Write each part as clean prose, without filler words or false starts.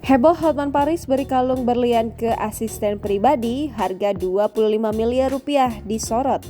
Heboh Hotman Paris beri kalung berlian ke asisten pribadi, harga 25 miliar rupiah disorot.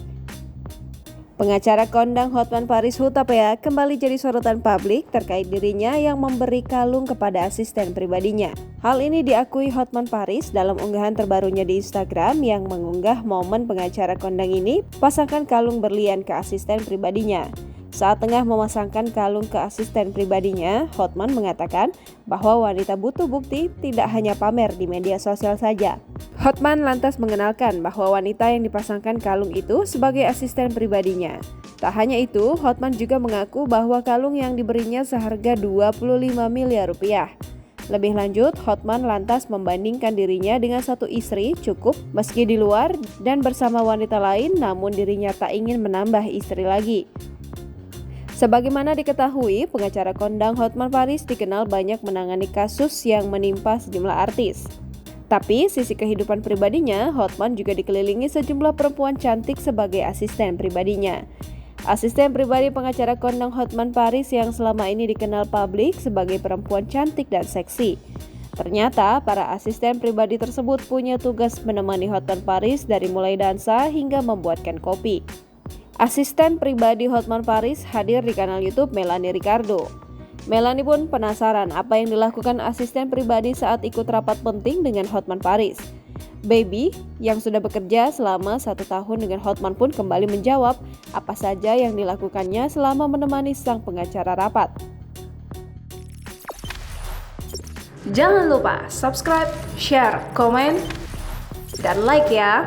Pengacara kondang Hotman Paris Hutapea kembali jadi sorotan publik terkait dirinya yang memberi kalung kepada asisten pribadinya. Hal ini diakui Hotman Paris dalam unggahan terbarunya di Instagram yang mengunggah momen pengacara kondang ini pasangkan kalung berlian ke asisten pribadinya. Saat tengah memasangkan kalung ke asisten pribadinya, Hotman mengatakan bahwa wanita butuh bukti tidak hanya pamer di media sosial saja. Hotman lantas mengenalkan bahwa wanita yang dipasangkan kalung itu sebagai asisten pribadinya. Tak hanya itu, Hotman juga mengaku bahwa kalung yang diberinya seharga 25 miliar rupiah. Lebih lanjut, Hotman lantas membandingkan dirinya dengan satu istri cukup meski di luar dan bersama wanita lain, namun dirinya tak ingin menambah istri lagi. Sebagaimana diketahui, pengacara kondang Hotman Paris dikenal banyak menangani kasus yang menimpa sejumlah artis. Tapi sisi kehidupan pribadinya, Hotman juga dikelilingi sejumlah perempuan cantik sebagai asisten pribadinya. Asisten pribadi pengacara kondang Hotman Paris yang selama ini dikenal publik sebagai perempuan cantik dan seksi. Ternyata para asisten pribadi tersebut punya tugas menemani Hotman Paris dari mulai dansa hingga membuatkan kopi. Asisten pribadi Hotman Paris hadir di kanal YouTube Melanie Ricardo. Melanie pun penasaran apa yang dilakukan asisten pribadi saat ikut rapat penting dengan Hotman Paris. Baby yang sudah bekerja selama 1 tahun dengan Hotman pun kembali menjawab apa saja yang dilakukannya selama menemani sang pengacara rapat. Jangan lupa subscribe, share, komen, dan like ya!